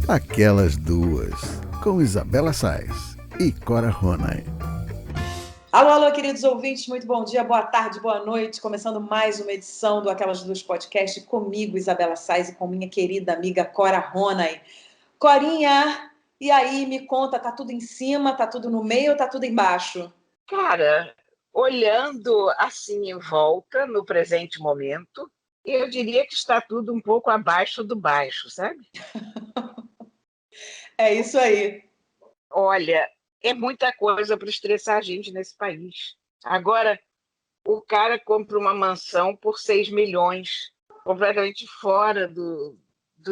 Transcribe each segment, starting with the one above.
Aquelas Duas, com Isabela Sais e Cora Ronay. Alô, alô, queridos ouvintes, muito bom dia, boa tarde, boa noite. Começando mais uma edição do Aquelas Duas Podcast comigo, Isabela Sais, e com minha querida amiga Cora Ronay. Corinha, e aí, me conta, tá tudo em cima, tá tudo no meio ou tá tudo embaixo? Cara, olhando assim em volta, no presente momento, eu diria que está tudo um pouco abaixo do baixo, sabe? É isso aí. Olha, é muita coisa para estressar a gente nesse país. Agora, o cara compra uma mansão por 6 milhões, completamente fora do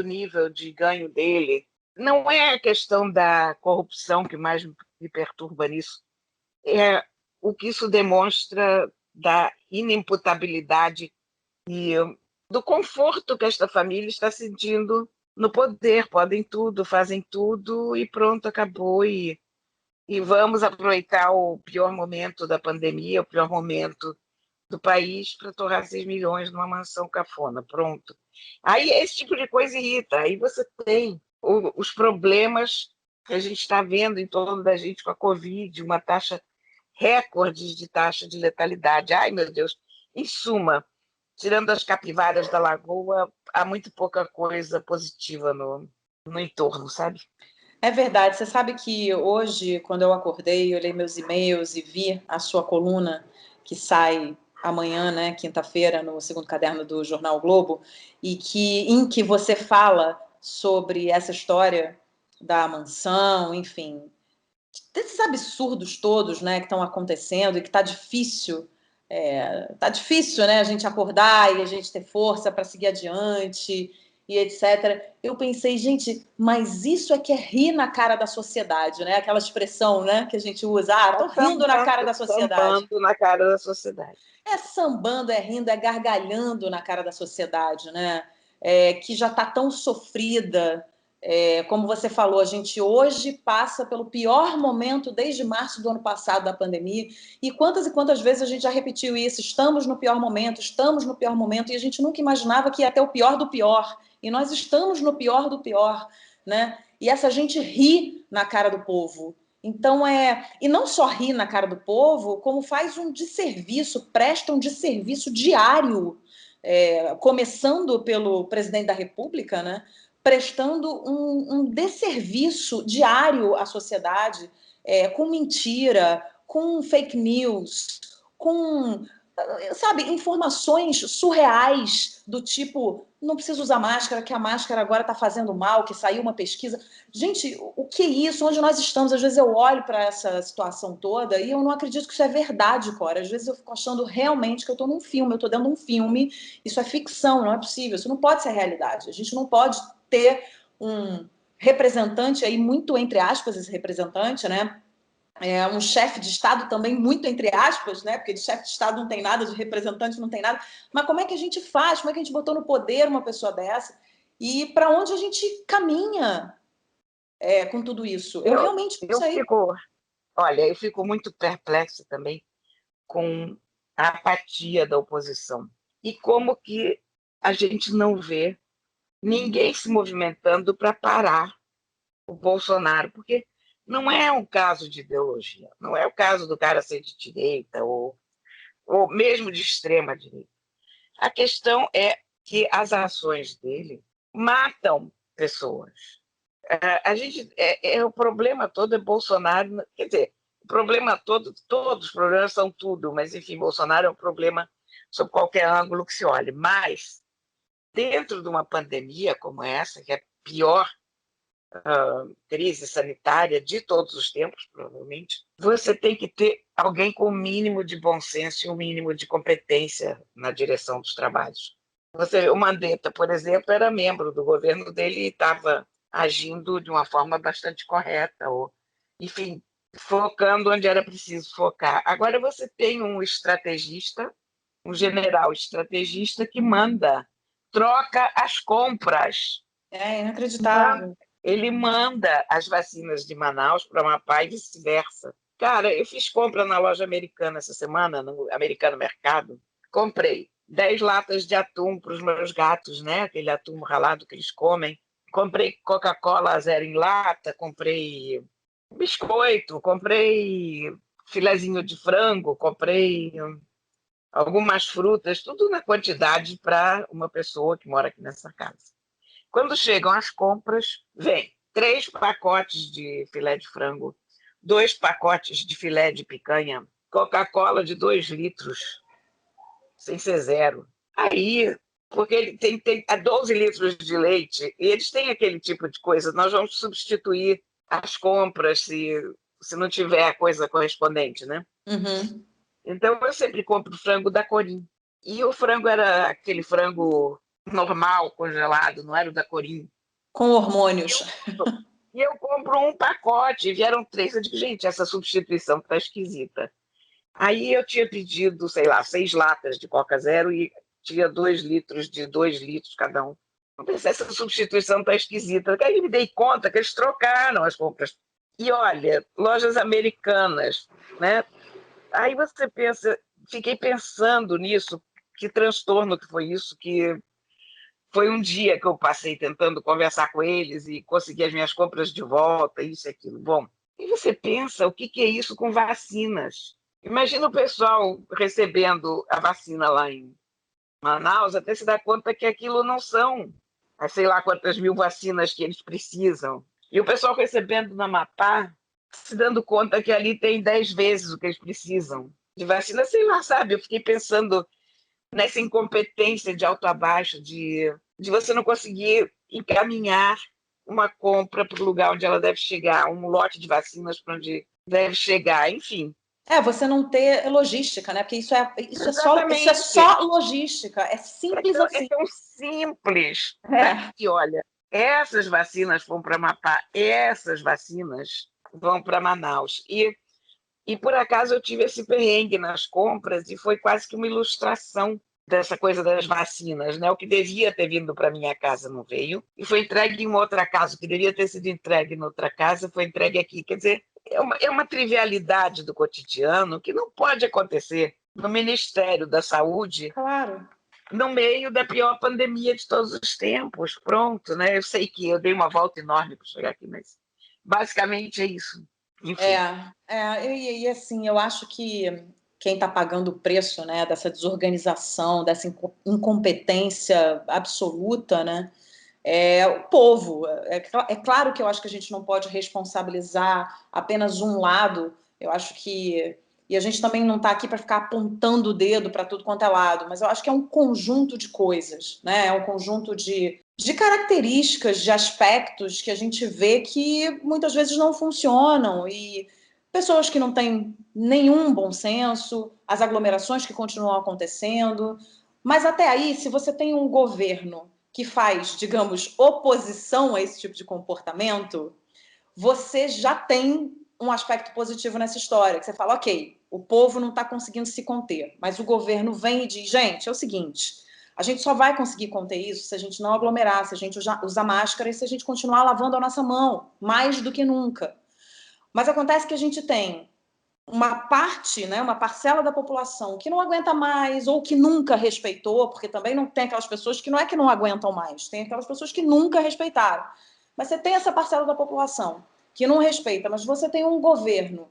nível de ganho dele. Não é a questão da corrupção que mais me perturba nisso, é o que isso demonstra da inimputabilidade e do conforto que esta família está sentindo no poder. Podem tudo, fazem tudo e pronto, acabou. E vamos aproveitar o pior momento da pandemia, o pior momento do país para torrar 6 milhões numa mansão cafona, pronto. Aí esse tipo de coisa irrita. Aí você tem os problemas que a gente está vendo em torno da gente com a Covid, uma taxa recordes de taxa de letalidade. Ai, meu Deus. Em suma, tirando as capivaras da lagoa, há muito pouca coisa positiva no entorno, sabe? É verdade, você sabe que hoje, quando eu acordei, olhei meus e-mails e vi a sua coluna, que sai amanhã, né, quinta-feira, no segundo caderno do Jornal o Globo, em que você fala sobre essa história da mansão, enfim, desses absurdos todos, né, que estão acontecendo e que tá difícil, né, a gente acordar e a gente ter força para seguir adiante e etc. Eu pensei, gente, mas isso é que é rir na cara da sociedade, né? Aquela expressão, né, que a gente usa, tô rindo na cara da sociedade. Sambando na cara da sociedade. É sambando, é rindo, é gargalhando na cara da sociedade, né? Que já está tão sofrida. Como você falou, a gente hoje passa pelo pior momento desde março do ano passado da pandemia. E quantas vezes a gente já repetiu isso? Estamos no pior momento, e a gente nunca imaginava que ia ter o pior do pior. E nós estamos no pior do pior, né? E essa gente ri na cara do povo. Então e não só ri na cara do povo, como faz um desserviço, presta um desserviço diário, começando pelo presidente da República, né? Prestando um desserviço diário à sociedade, com mentira, com fake news, com, sabe, informações surreais do tipo, não precisa usar máscara, que a máscara agora está fazendo mal, que saiu uma pesquisa. Gente, o que é isso? Onde nós estamos? Às vezes eu olho para essa situação toda e eu não acredito que isso é verdade, Cora. Às vezes eu fico achando realmente que eu estou num filme, eu estou dentro de um filme, isso é ficção, não é possível, isso não pode ser realidade. A gente não pode ter um representante aí, muito entre aspas, esse representante, né? Um chefe de Estado também, muito entre aspas, né? Porque de chefe de Estado não tem nada, de representante não tem nada. Mas como é que a gente faz? Como é que a gente botou no poder uma pessoa dessa? E para onde a gente caminha com tudo isso? Eu realmente não sei. Eu fico muito perplexa também com a apatia da oposição. E como que a gente não vê ninguém se movimentando para parar o Bolsonaro, porque não é um caso de ideologia, não é o caso do cara ser de direita ou mesmo de extrema direita. A questão é que as ações dele matam pessoas. O problema todo é Bolsonaro, quer dizer, o problema todo, todos os problemas são tudo, mas enfim, Bolsonaro é um problema sob qualquer ângulo que se olhe. Mas dentro de uma pandemia como essa, que é a pior crise sanitária de todos os tempos, provavelmente, você tem que ter alguém com o mínimo de bom senso e o mínimo de competência na direção dos trabalhos. O Mandetta, por exemplo, era membro do governo dele e estava agindo de uma forma bastante correta, ou, enfim, focando onde era preciso focar. Agora você tem um estrategista, um general estrategista que troca as compras. É inacreditável. Ele manda as vacinas de Manaus para Amapá e vice-versa. Cara, eu fiz compra na loja americana essa semana, no Americano Mercado. Comprei 10 latas de atum para os meus gatos, né? Aquele atum ralado que eles comem. Comprei Coca-Cola zero em lata, comprei biscoito, comprei filezinho de frango, comprei algumas frutas, tudo na quantidade para uma pessoa que mora aqui nessa casa. Quando chegam as compras, vem 3 pacotes de filé de frango, 2 pacotes de filé de picanha, Coca-Cola de 2 litros, sem ser zero. Aí, porque ele tem 12 litros de leite, e eles têm aquele tipo de coisa, nós vamos substituir as compras se não tiver a coisa correspondente, né? Uhum. Então, eu sempre compro frango da Corim. E o frango era aquele frango normal, congelado, não era o da Corim. Com hormônios. E eu compro um pacote, e vieram 3. Eu digo, gente, essa substituição está esquisita. Aí eu tinha pedido, sei lá, 6 latas de Coca Zero e tinha 2 litros de 2 litros cada um. Eu pensei, essa substituição está esquisita. Aí me dei conta que eles trocaram as compras. E olha, lojas americanas, né? Aí você pensa, fiquei pensando nisso, que transtorno que foi isso, que foi um dia que eu passei tentando conversar com eles e conseguir as minhas compras de volta, isso e aquilo. Bom, e você pensa, o que é isso com vacinas? Imagina o pessoal recebendo a vacina lá em Manaus, até se dar conta que aquilo não são, sei lá quantas mil vacinas que eles precisam. E o pessoal recebendo na Amapá, se dando conta que ali tem 10 vezes o que eles precisam de vacina, sei lá, sabe? Eu fiquei pensando nessa incompetência de alto a baixo, de você não conseguir encaminhar uma compra para o lugar onde ela deve chegar, um lote de vacinas para onde deve chegar, enfim. Você não ter logística, né? Porque isso é Exatamente. só logística, é simples É assim. tão simples. É. E olha, essas vacinas vão para Amapá, essas vacinas vão para Manaus. E por acaso eu tive esse perrengue nas compras e foi quase que uma ilustração dessa coisa das vacinas, né? O que devia ter vindo para minha casa não veio e foi entregue em uma outra casa. O que deveria ter sido entregue em outra casa foi entregue aqui. Quer dizer, é uma trivialidade do cotidiano que não pode acontecer no Ministério da Saúde Claro. no meio da pior pandemia de todos os tempos. Pronto, né? Eu sei que eu dei uma volta enorme para chegar aqui, mas basicamente é isso. Enfim. E assim, eu acho que quem está pagando o preço, né, dessa desorganização, dessa incompetência absoluta, né, é o povo. É claro que eu acho que a gente não pode responsabilizar apenas um lado. Eu acho que. E a gente também não está aqui para ficar apontando o dedo para tudo quanto é lado, mas eu acho que é um conjunto de coisas, né? É um conjunto de características, de aspectos que a gente vê que muitas vezes não funcionam. E pessoas que não têm nenhum bom senso, as aglomerações que continuam acontecendo. Mas até aí, se você tem um governo que faz, digamos, oposição a esse tipo de comportamento, você já tem um aspecto positivo nessa história, que você fala, ok, o povo não está conseguindo se conter, mas o governo vem e diz, gente, é o seguinte, a gente só vai conseguir conter isso se a gente não aglomerar, se a gente usar máscara e se a gente continuar lavando a nossa mão, mais do que nunca. Mas acontece que a gente tem uma parte, né, uma parcela da população que não aguenta mais ou que nunca respeitou, porque também não tem aquelas pessoas que não é que não aguentam mais, tem aquelas pessoas que nunca respeitaram. Mas você tem essa parcela da população que não respeita, mas você tem um governo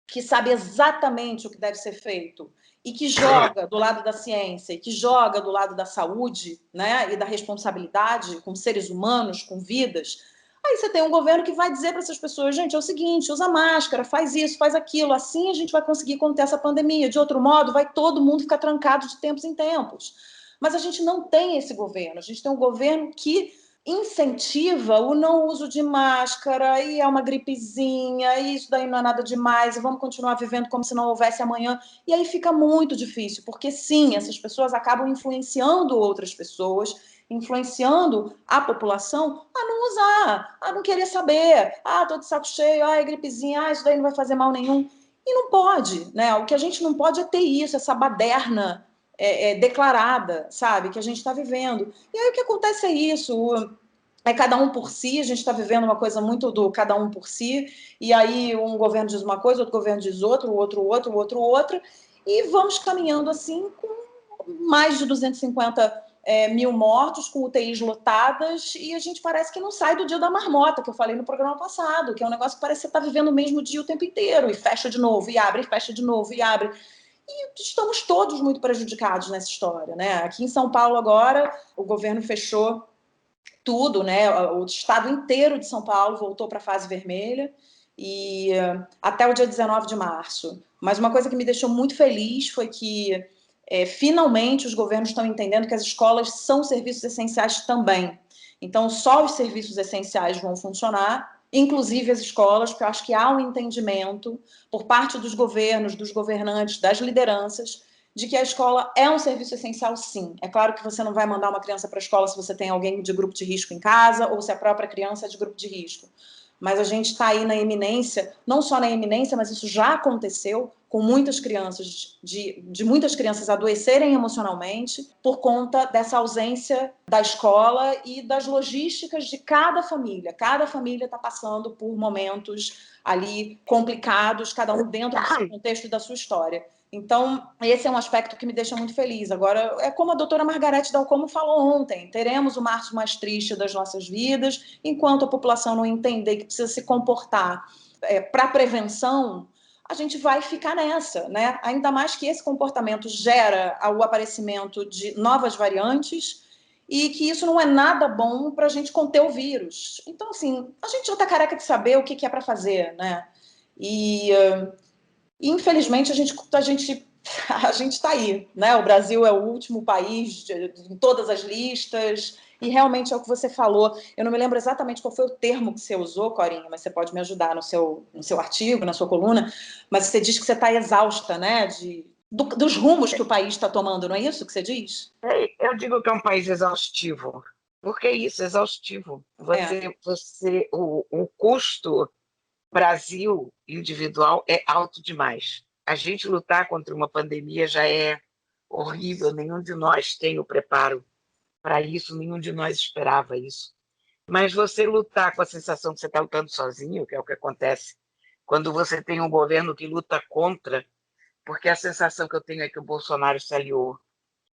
que sabe exatamente o que deve ser feito e que joga do lado da ciência e que joga do lado da saúde, né, e da responsabilidade com seres humanos, com vidas. Aí você tem um governo que vai dizer para essas pessoas, gente, é o seguinte, usa máscara, faz isso, faz aquilo, assim a gente vai conseguir conter essa pandemia. De outro modo, vai todo mundo ficar trancado de tempos em tempos. Mas a gente não tem esse governo, a gente tem um governo que incentiva o não uso de máscara, e é uma gripezinha, e isso daí não é nada demais, e vamos continuar vivendo como se não houvesse amanhã. E aí fica muito difícil, porque sim, essas pessoas acabam influenciando outras pessoas, influenciando a população a não usar, a não querer saber. Tô de saco cheio, é gripezinha, isso daí não vai fazer mal nenhum. E não pode, né? O que a gente não pode é ter isso, essa baderna declarada, sabe? Que a gente está vivendo. E aí o que acontece é isso, é cada um por si, a gente está vivendo uma coisa muito do cada um por si, e aí um governo diz uma coisa, outro governo diz outra, o outro outra, e vamos caminhando assim com mais de 250 mil mortos, com UTIs lotadas, e a gente parece que não sai do dia da marmota, que eu falei no programa passado, que é um negócio que parece que você está vivendo o mesmo dia o tempo inteiro, e fecha de novo, e abre, e fecha de novo, e abre. E estamos todos muito prejudicados nessa história, né? Aqui em São Paulo agora, o governo fechou tudo, né? O estado inteiro de São Paulo voltou para a fase vermelha, e até o dia 19 de março. Mas uma coisa que me deixou muito feliz foi que finalmente os governos estão entendendo que as escolas são serviços essenciais também. Então, só os serviços essenciais vão funcionar, inclusive as escolas, porque eu acho que há um entendimento por parte dos governos, dos governantes, das lideranças, de que a escola é um serviço essencial, sim. É claro que você não vai mandar uma criança para a escola se você tem alguém de grupo de risco em casa ou se a própria criança é de grupo de risco. Mas a gente está aí na iminência, não só na iminência, mas isso já aconteceu com muitas crianças, de muitas crianças adoecerem emocionalmente por conta dessa ausência da escola e das logísticas de cada família. Cada família está passando por momentos ali complicados, cada um dentro do seu contexto e da sua história. Então, esse é um aspecto que me deixa muito feliz. Agora, é como a doutora Margarete Dalcomo falou ontem, teremos o março mais triste das nossas vidas, enquanto a população não entender que precisa se comportar para prevenção, a gente vai ficar nessa, né? Ainda mais que esse comportamento gera o aparecimento de novas variantes e que isso não é nada bom para a gente conter o vírus. Então, assim, a gente já está careca de saber o que é para fazer, né? E infelizmente, a gente está aí, né? O Brasil é o último país em todas as listas, e realmente é o que você falou. Eu não me lembro exatamente qual foi o termo que você usou, Corinha, mas você pode me ajudar no seu artigo, na sua coluna, mas você diz que você está exausta, né? Dos rumos que o país está tomando, não é isso que você diz? Eu digo que é um país exaustivo. Por que isso, exaustivo? O custo Brasil individual é alto demais. A gente lutar contra uma pandemia já é horrível, nenhum de nós tem o preparo para isso, nenhum de nós esperava isso. Mas você lutar com a sensação que você está lutando sozinho, que é o que acontece quando você tem um governo que luta contra, porque a sensação que eu tenho é que o Bolsonaro se aliou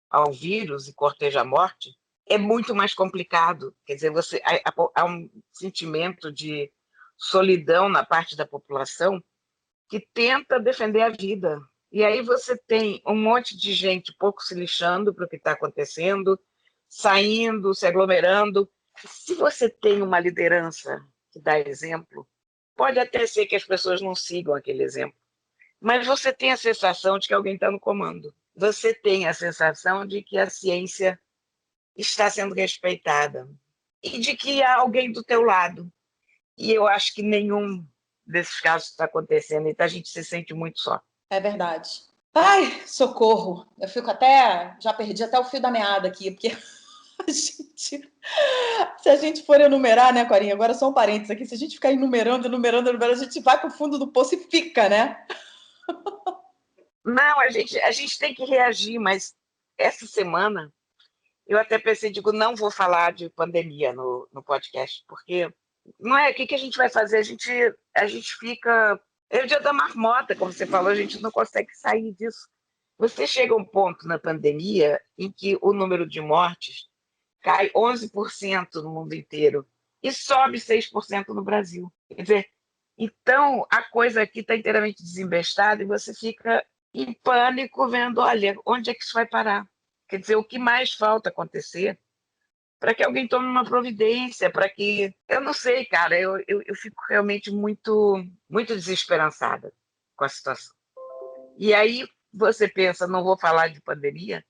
ao vírus e corteja a morte, é muito mais complicado. Quer dizer, há um sentimento de solidão na parte da população que tenta defender a vida. E aí você tem um monte de gente pouco se lixando para o que está acontecendo, saindo, se aglomerando. Se você tem uma liderança que dá exemplo, pode até ser que as pessoas não sigam aquele exemplo, mas você tem a sensação de que alguém está no comando. Você tem a sensação de que a ciência está sendo respeitada e de que há alguém do teu lado. E eu acho que nenhum desses casos está acontecendo, então a gente se sente muito só. É verdade. Ai, socorro. Eu fico até... Já perdi até o fio da meada aqui, porque se a gente for enumerar, né, Corinha? Agora só um parênteses aqui. Se a gente ficar enumerando, a gente vai para o fundo do poço e fica, né? Não, a gente tem que reagir, mas essa semana eu até pensei, digo, não vou falar de pandemia no podcast, porque não é o que a gente vai fazer, a gente fica... É o dia da marmota, como você falou, a gente não consegue sair disso. Você chega a um ponto na pandemia em que o número de mortes cai 11% no mundo inteiro e sobe 6% no Brasil. Quer dizer, então a coisa aqui está inteiramente desembestada e você fica em pânico vendo, olha, onde é que isso vai parar? Quer dizer, o que mais falta acontecer para que alguém tome uma providência, para que... Eu não sei, cara, eu fico realmente muito, muito desesperançada com a situação. E aí você pensa, não vou falar de pandemia,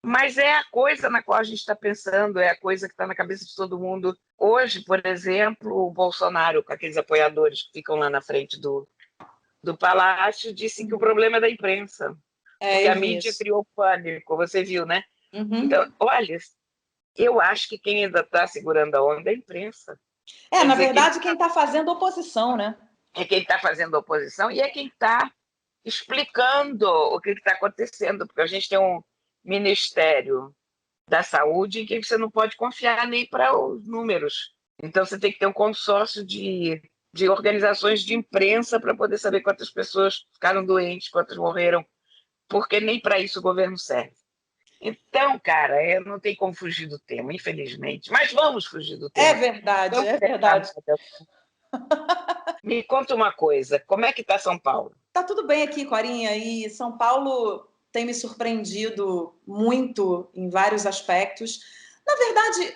mas é a coisa na qual a gente está pensando, é a coisa que está na cabeça de todo mundo. Hoje, por exemplo, o Bolsonaro, com aqueles apoiadores que ficam lá na frente do Palácio, disse que o problema é da imprensa, porque a mídia criou pânico, você viu, né? Uhum. Então, olha, eu acho que quem ainda está segurando a onda é a imprensa. Na verdade, quem está fazendo oposição, né? É quem está fazendo oposição e é quem está explicando o que está acontecendo, porque a gente tem um Ministério da Saúde em que você não pode confiar nem para os números. Então, você tem que ter um consórcio de organizações de imprensa para poder saber quantas pessoas ficaram doentes, quantas morreram, porque nem para isso o governo serve. Então, cara, não tem como fugir do tema, infelizmente. Mas vamos fugir do É tema. verdade, Vamos é tentar verdade. mudar. Me conta uma coisa, como é que está São Paulo? Tá tudo bem aqui, Corinha, e São Paulo tem me surpreendido muito em vários aspectos. Na verdade,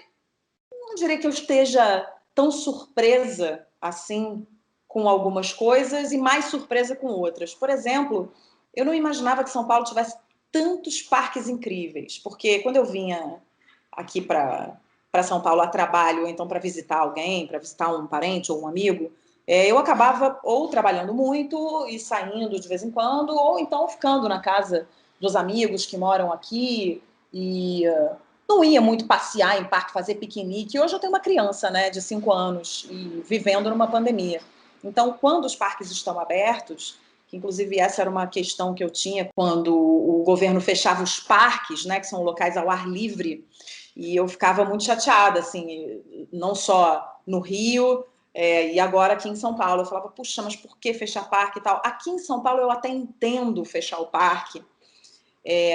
não diria que eu esteja tão surpresa assim com algumas coisas e mais surpresa com outras. Por exemplo, eu não imaginava que São Paulo tivesse tantos parques incríveis, porque quando eu vinha aqui para São Paulo a trabalho, ou então para visitar alguém, para visitar um parente ou um amigo, eu acabava ou trabalhando muito e saindo de vez em quando, ou então ficando na casa dos amigos que moram aqui e não ia muito passear em parque, fazer piquenique. Hoje eu tenho uma criança, né, de 5 anos e vivendo numa pandemia. Então, quando os parques estão abertos, que inclusive essa era uma questão que eu tinha quando o governo fechava os parques, né, que são locais ao ar livre, e eu ficava muito chateada, assim, não só no Rio, e agora aqui em São Paulo. Eu falava, puxa, mas por que fechar parque e tal? Aqui em São Paulo eu até entendo fechar o parque,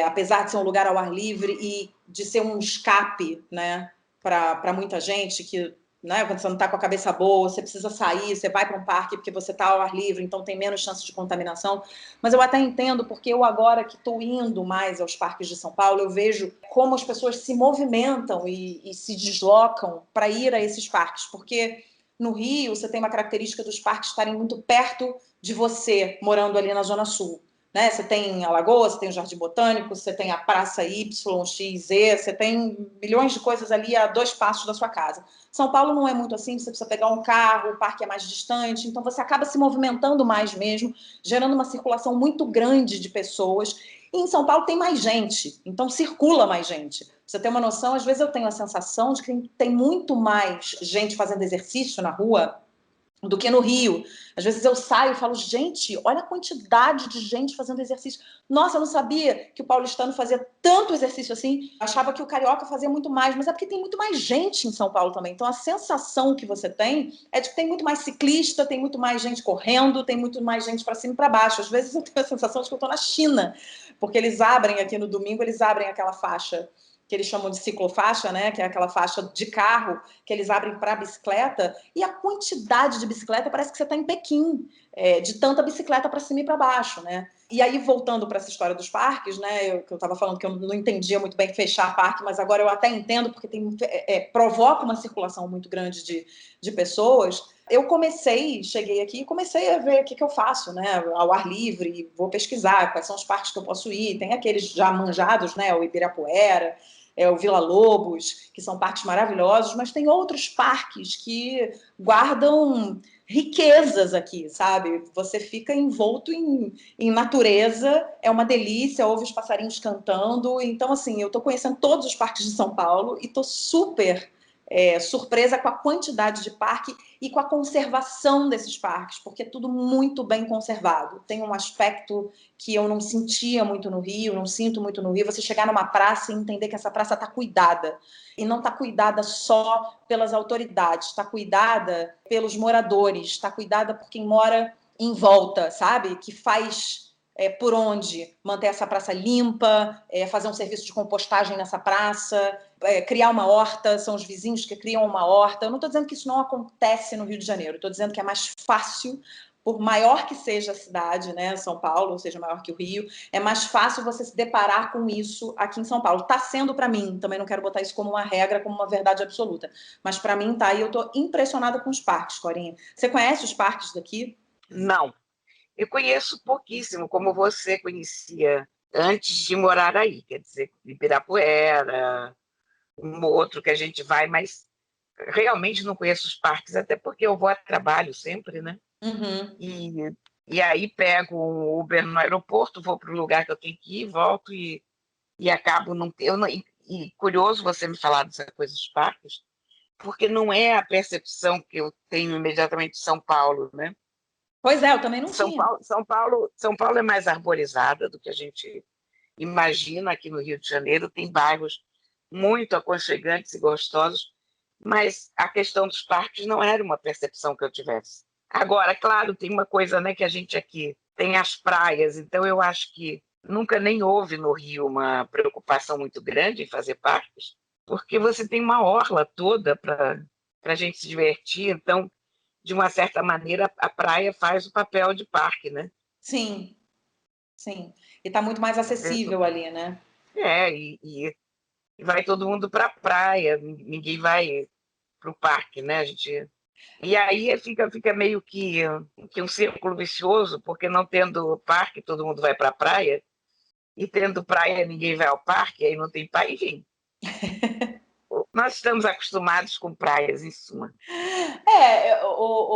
apesar de ser um lugar ao ar livre e de ser um escape, né, para muita gente que, né, quando você não está com a cabeça boa, você precisa sair, você vai para um parque porque você está ao ar livre, então tem menos chance de contaminação. Mas eu até entendo, porque eu agora que estou indo mais aos parques de São Paulo, eu vejo como as pessoas se movimentam e se deslocam para ir a esses parques, porque no Rio você tem uma característica dos parques estarem muito perto de você, morando ali na Zona Sul. Né? Você tem Alagoas, você tem o Jardim Botânico, você tem a Praça Y, X, Z, você tem milhões de coisas ali a 2 passos da sua casa. São Paulo não é muito assim, você precisa pegar um carro, o parque é mais distante, então você acaba se movimentando mais mesmo, gerando uma circulação muito grande de pessoas. E em São Paulo tem mais gente, então circula mais gente. Pra você ter uma noção, às vezes eu tenho a sensação de que tem muito mais gente fazendo exercício na rua do que no Rio. Às vezes eu saio e falo, gente, olha a quantidade de gente fazendo exercício. Nossa, eu não sabia que o paulistano fazia tanto exercício assim. Achava que o carioca fazia muito mais, mas é porque tem muito mais gente em São Paulo também. Então a sensação que você tem é de que tem muito mais ciclista, tem muito mais gente correndo, tem muito mais gente para cima e para baixo. Às vezes eu tenho a sensação de que eu estou na China, porque eles abrem aqui no domingo, eles abrem aquela faixa que eles chamam de ciclofaixa, né, que é aquela faixa de carro que eles abrem para bicicleta, e a quantidade de bicicleta parece que você está em Pequim, de tanta bicicleta para cima e para baixo, né? E aí, voltando para essa história dos parques, né, que eu estava falando que eu não entendia muito bem fechar parque, mas agora eu até entendo, porque provoca uma circulação muito grande de pessoas. Eu cheguei aqui e comecei a ver o que eu faço, né, ao ar livre, vou pesquisar quais são os parques que eu posso ir. Tem aqueles já manjados, né, o Ibirapuera, o Vila Lobos, que são parques maravilhosos, mas tem outros parques que guardam riquezas aqui, sabe? Você fica envolto em natureza, é uma delícia, ouve os passarinhos cantando. Então, assim, eu estou conhecendo todos os parques de São Paulo e estou super surpresa com a quantidade de parque e com a conservação desses parques, porque é tudo muito bem conservado. Tem um aspecto que eu não sentia muito no Rio, não sinto muito no Rio, você chegar numa praça e entender que essa praça está cuidada. E não está cuidada só pelas autoridades, está cuidada pelos moradores, está cuidada por quem mora em volta, sabe? Que faz por onde manter essa praça limpa, fazer um serviço de compostagem nessa praça, criar uma horta, são os vizinhos que criam uma horta. Eu não estou dizendo que isso não acontece no Rio de Janeiro, estou dizendo que é mais fácil, por maior que seja a cidade, né, São Paulo, ou seja, maior que o Rio, é mais fácil você se deparar com isso aqui em São Paulo. Está sendo para mim, também não quero botar isso como uma regra, como uma verdade absoluta, mas para mim tá, e eu estou impressionada com os parques, Corinha. Você conhece os parques daqui? Não, eu conheço pouquíssimo, como você conhecia antes de morar aí, quer dizer, Ibirapuera, um outro que a gente vai, mas realmente não conheço os parques, até porque eu vou a trabalho sempre, né? Uhum. E aí pego um Uber no aeroporto, vou para o lugar que eu tenho que ir, volto e acabo não... Eu não e curioso você me falar dessa coisa dos parques, porque não é a percepção que eu tenho imediatamente de São Paulo, né? Pois é, eu também não tinha. São Paulo é mais arborizada do que a gente imagina aqui no Rio de Janeiro. Tem bairros muito aconchegantes e gostosos, mas a questão dos parques não era uma percepção que eu tivesse. Agora, claro, tem uma coisa, né, que a gente aqui tem as praias, então eu acho que nunca nem houve no Rio uma preocupação muito grande em fazer parques, porque você tem uma orla toda para a gente se divertir, então, de uma certa maneira, a praia faz o papel de parque, né? Sim, sim. E está muito mais acessível ali, né? E vai todo mundo para a praia, ninguém vai para o parque, né? E aí fica meio que um círculo vicioso, porque não tendo parque, todo mundo vai para a praia, e tendo praia, ninguém vai ao parque, aí não tem praia, enfim. Nós estamos acostumados com praias, em suma.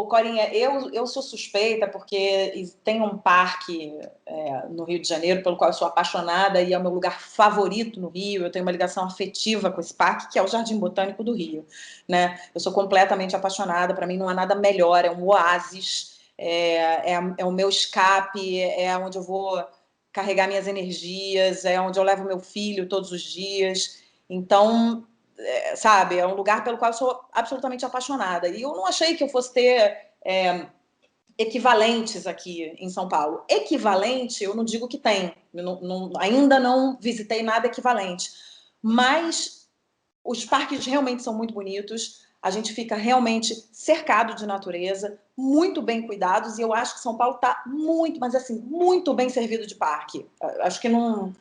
Corinha, eu sou suspeita porque tem um parque no Rio de Janeiro pelo qual eu sou apaixonada e é o meu lugar favorito no Rio. Eu tenho uma ligação afetiva com esse parque, que é o Jardim Botânico do Rio, né? Eu sou completamente apaixonada, para mim não há nada melhor, é um oásis, é o meu escape, é onde eu vou carregar minhas energias, é onde eu levo meu filho todos os dias. Então, sabe, é um lugar pelo qual eu sou absolutamente apaixonada. E eu não achei que eu fosse ter equivalentes aqui em São Paulo. Equivalente, eu não digo que tem, ainda não visitei nada equivalente, mas os parques realmente são muito bonitos, a gente fica realmente cercado de natureza, muito bem cuidados, e eu acho que São Paulo está muito, mas assim, muito bem servido de parque. Acho que não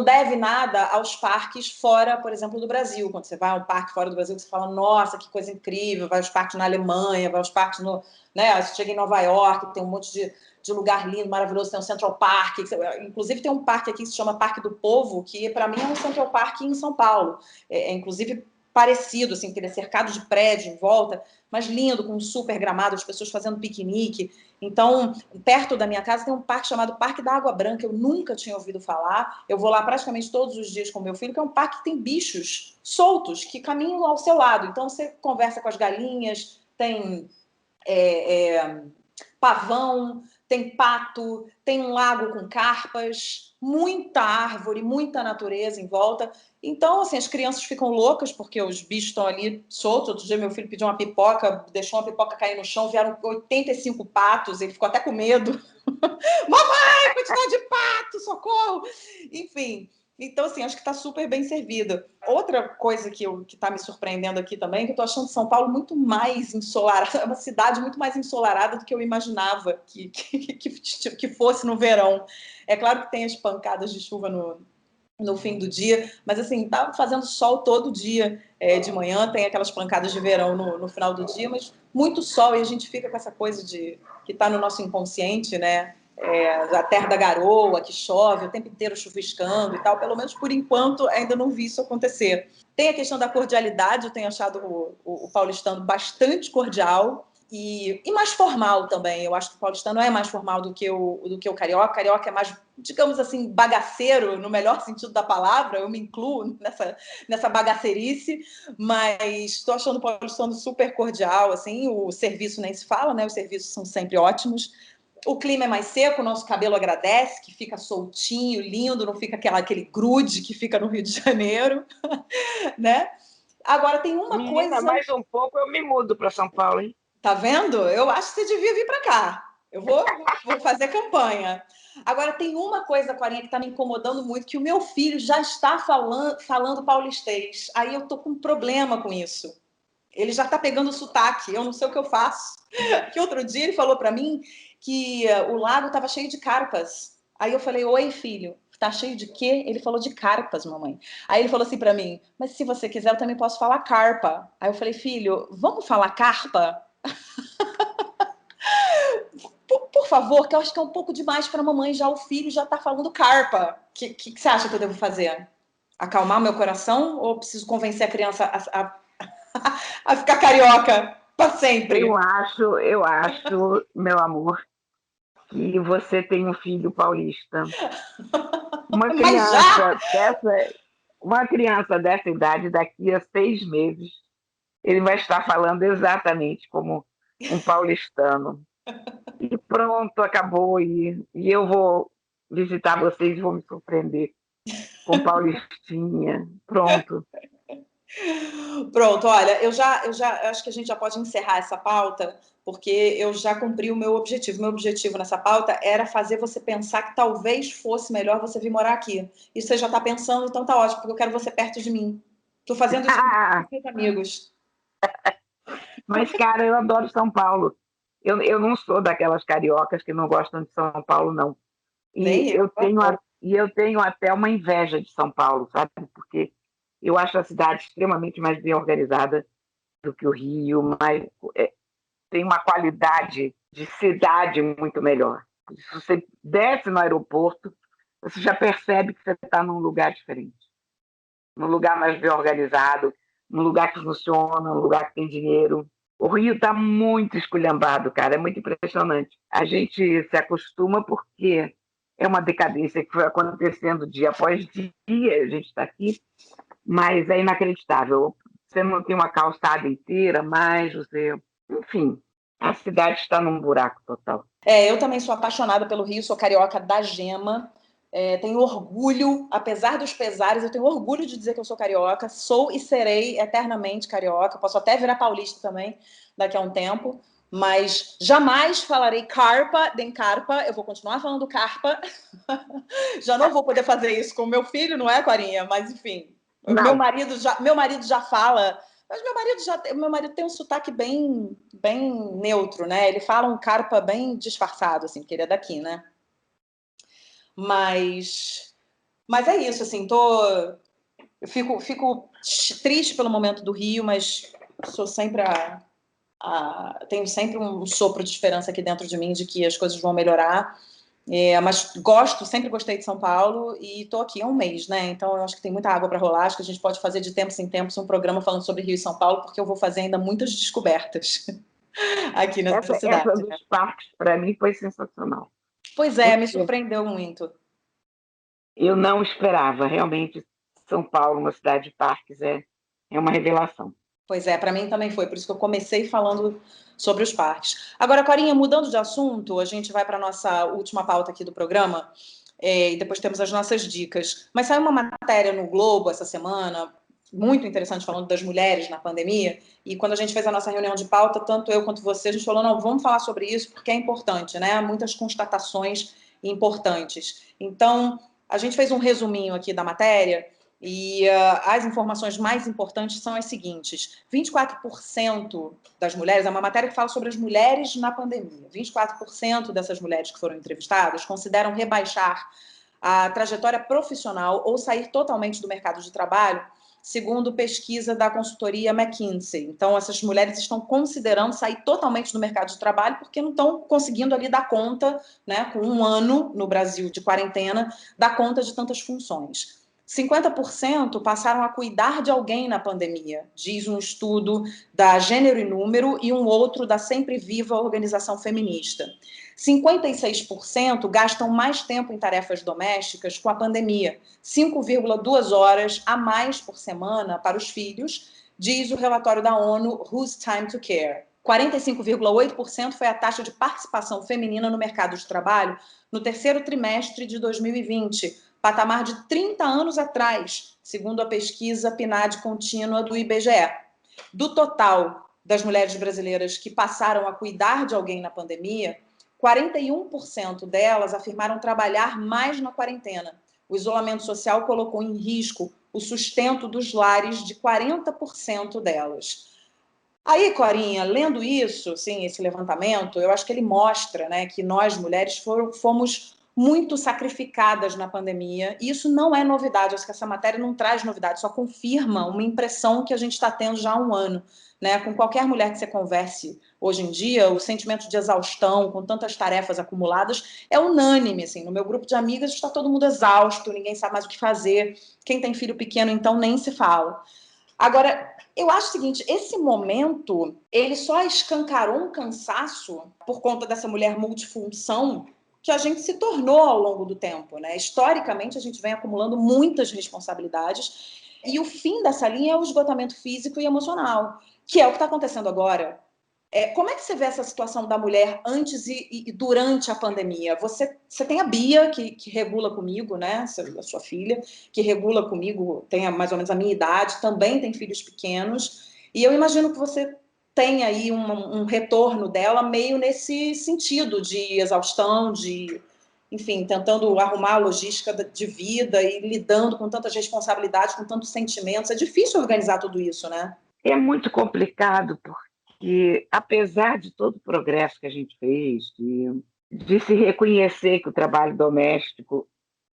deve nada aos parques fora, por exemplo, do Brasil. Quando você vai a um parque fora do Brasil, você fala, nossa, que coisa incrível, vai aos parques na Alemanha, vai aos parques no... Né, você chega em Nova York, tem um monte de lugar lindo, maravilhoso, tem um Central Park, inclusive tem um parque aqui que se chama Parque do Povo, que para mim é um Central Park em São Paulo. Inclusive parecido, assim, que ele é cercado de prédio em volta, mas lindo, com um super gramado, as pessoas fazendo piquenique. Então, perto da minha casa tem um parque chamado Parque da Água Branca, eu nunca tinha ouvido falar. Eu vou lá praticamente todos os dias com meu filho, que é um parque que tem bichos soltos que caminham ao seu lado. Então, você conversa com as galinhas, tem pavão, tem pato, tem um lago com carpas, muita árvore, muita natureza em volta. Então, assim, as crianças ficam loucas porque os bichos estão ali soltos. Outro dia meu filho pediu uma pipoca, deixou uma pipoca cair no chão, vieram 85 patos, ele ficou até com medo. Mamãe, quantidade de pato, socorro! Enfim, então, assim, acho que está super bem servido. Outra coisa que está me surpreendendo aqui também, é que eu estou achando São Paulo muito mais ensolarada, é uma cidade muito mais ensolarada do que eu imaginava que fosse no verão. É claro que tem as pancadas de chuva no fim do dia, mas assim, tá fazendo sol todo dia de manhã, tem aquelas pancadas de verão no final do dia, mas muito sol, e a gente fica com essa coisa de que está no nosso inconsciente, né? A terra da garoa, que chove o tempo inteiro chuviscando e tal, pelo menos por enquanto ainda não vi isso acontecer. Tem a questão da cordialidade, eu tenho achado o paulistano bastante cordial e mais formal também. Eu acho que o paulistano é mais formal do que o carioca. O carioca é mais, digamos assim, bagaceiro, no melhor sentido da palavra, eu me incluo nessa bagaceirice, mas estou achando o paulistano super cordial, assim, o serviço nem se fala, né? Os serviços são sempre ótimos. O clima é mais seco, o nosso cabelo agradece, que fica soltinho, lindo, não fica aquele grude que fica no Rio de Janeiro, né? Agora tem uma Menina, coisa... mais um pouco eu me mudo para São Paulo, hein? Tá vendo? Eu acho que você devia vir para cá. Eu vou fazer campanha. Agora, tem uma coisa, Corinha, que está me incomodando muito, que o meu filho já está falando paulistês. Aí eu tô com um problema com isso. Ele já está pegando o sotaque, eu não sei o que eu faço. Que outro dia ele falou para mim que o lago estava cheio de carpas. Aí eu falei, oi, filho, tá cheio de quê? Ele falou de carpas, mamãe. Aí ele falou assim para mim, mas se você quiser eu também posso falar carpa. Aí eu falei, filho, vamos falar carpa? Por favor, que eu acho que é um pouco demais para a mamãe, já o filho já está falando carpa. O que você acha que eu devo fazer? Acalmar meu coração ou preciso convencer a criança a ficar carioca para sempre? Eu acho, meu amor, que você tem um filho paulista. Uma Mas já! criança dessa, uma criança dessa idade, daqui a 6 meses, ele vai estar falando exatamente como um paulistano. E pronto, acabou. E eu vou visitar vocês e vou me surpreender com Paulistinha. Pronto. Pronto, olha, eu acho que a gente já pode encerrar essa pauta, porque eu já cumpri o meu objetivo. Meu objetivo nessa pauta era fazer você pensar que talvez fosse melhor você vir morar aqui. E você já está pensando, então tá ótimo, porque eu quero você perto de mim. Estou fazendo isso com meus amigos. Mas, cara, eu adoro São Paulo. Eu não sou daquelas cariocas que não gostam de São Paulo, não. Nem E eu. eu tenho até uma inveja de São Paulo, sabe? Porque eu acho a cidade extremamente mais bem organizada do que o Rio, mas tem uma qualidade de cidade muito melhor. Se você desce no aeroporto, você já percebe que você está num lugar diferente, num lugar mais bem organizado, num lugar que funciona, num lugar que tem dinheiro. O Rio está muito esculhambado, cara, é muito impressionante. A gente se acostuma porque é uma decadência que foi acontecendo dia após dia, a gente está aqui, mas é inacreditável. Você não tem uma calçada inteira, mas você. Enfim, a cidade está num buraco total. Eu também sou apaixonada pelo Rio, sou carioca da gema. Tenho orgulho, apesar dos pesares, eu tenho orgulho de dizer que eu sou carioca, sou e serei eternamente carioca, posso até virar paulista também daqui a um tempo, mas jamais falarei carpa nem carpa, eu vou continuar falando carpa, já não vou poder fazer isso com meu filho, não é, Corinha? Mas enfim, Não, meu marido já fala, mas meu marido tem um sotaque bem neutro, né? Ele fala um carpa bem disfarçado, assim, porque ele é daqui, né? Mas, mas é isso, assim, eu fico triste pelo momento do Rio, mas sou sempre tenho sempre um sopro de esperança aqui dentro de mim de que as coisas vão melhorar. Mas sempre gostei de São Paulo e estou aqui há um mês, né? Então eu acho que tem muita água para rolar. Acho que a gente pode fazer de tempos em tempos um programa falando sobre Rio e São Paulo, porque eu vou fazer ainda muitas descobertas aqui nessa essa cidade. dos parques, para mim, foi sensacional. Pois é, me Porque surpreendeu muito. eu não esperava, realmente, São Paulo, uma cidade de parques, é uma revelação. Pois é, para mim também foi, por isso que eu comecei falando sobre os parques. Agora, Corinha, mudando de assunto, a gente vai para a nossa última pauta aqui do programa, e depois temos as nossas dicas. Mas saiu uma matéria no Globo essa semana, muito interessante, falando das mulheres na pandemia, e quando a gente fez a nossa reunião de pauta, tanto eu quanto você, a gente falou, não, vamos falar sobre isso, porque é importante, né? Muitas constatações importantes. Então, a gente fez um resuminho aqui da matéria, e as informações mais importantes são as seguintes: 24% das mulheres, é uma matéria que fala sobre as mulheres na pandemia, 24% dessas mulheres que foram entrevistadas consideram rebaixar a trajetória profissional ou sair totalmente do mercado de trabalho, segundo pesquisa da consultoria McKinsey. Então, essas mulheres estão considerando sair totalmente do mercado de trabalho porque não estão conseguindo ali dar conta, né, com um ano no Brasil de quarentena, dar conta de tantas funções. 50% passaram a cuidar de alguém na pandemia, diz um estudo da Gênero e Número e um outro da Sempre Viva Organização Feminista. 56% gastam mais tempo em tarefas domésticas com a pandemia, 5,2 horas a mais por semana para os filhos, diz o relatório da ONU Whose Time to Care. 45,8% foi a taxa de participação feminina no mercado de trabalho no terceiro trimestre de 2020, patamar de 30 anos atrás, segundo a pesquisa PNAD contínua do IBGE. Do total das mulheres brasileiras que passaram a cuidar de alguém na pandemia, 41% delas afirmaram trabalhar mais na quarentena. O isolamento social colocou em risco o sustento dos lares de 40% delas. Aí, Corinha, lendo isso, sim, esse levantamento, eu acho que ele mostra, né, que nós, mulheres, fomos muito sacrificadas na pandemia, e isso não é novidade, acho que essa matéria não traz novidade, só confirma uma impressão que a gente está tendo já há um ano. Né? Com qualquer mulher que você converse hoje em dia, o sentimento de exaustão, com tantas tarefas acumuladas, é unânime. Assim, no meu grupo de amigas está todo mundo exausto, ninguém sabe mais o que fazer, quem tem filho pequeno, então, nem se fala. Agora, eu acho o seguinte, esse momento, ele só escancarou um cansaço por conta dessa mulher multifunção que a gente se tornou ao longo do tempo, né? Historicamente, a gente vem acumulando muitas responsabilidades e o fim dessa linha é o esgotamento físico e emocional, que é o que está acontecendo agora. Como é que você vê essa situação da mulher antes e durante a pandemia? Você tem a Bia, que regula comigo, né? A sua filha, que regula comigo, tem mais ou menos a minha idade, também tem filhos pequenos. E eu imagino que você tem aí um retorno dela meio nesse sentido de exaustão, enfim, tentando arrumar a logística de vida e lidando com tantas responsabilidades, com tantos sentimentos. É difícil organizar tudo isso, né? É muito complicado, porque apesar de todo o progresso que a gente fez, de se reconhecer que o trabalho doméstico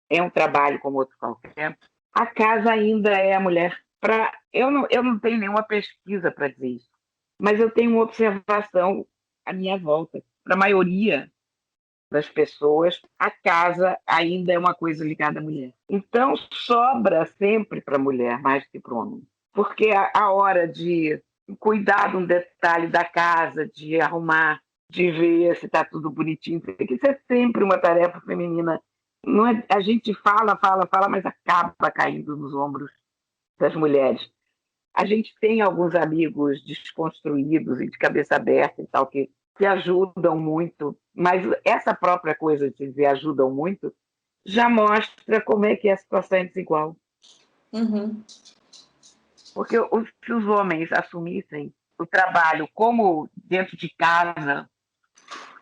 é um trabalho como outro qualquer, a casa ainda é a mulher. Eu não tenho nenhuma pesquisa para dizer isso, mas eu tenho uma observação à minha volta. Para a maioria das pessoas, a casa ainda é uma coisa ligada à mulher. Então, sobra sempre para a mulher mais do que para o homem. Porque a hora de cuidar de um detalhe da casa, de arrumar, de ver se está tudo bonitinho, isso é sempre uma tarefa feminina. Não é, a gente fala, mas acaba caindo nos ombros das mulheres. A gente tem alguns amigos desconstruídos e de cabeça aberta e tal, que ajudam muito, mas essa própria coisa de dizer ajudam muito já mostra como é que a situação é desigual. Uhum. Porque se os homens assumissem o trabalho como dentro de casa,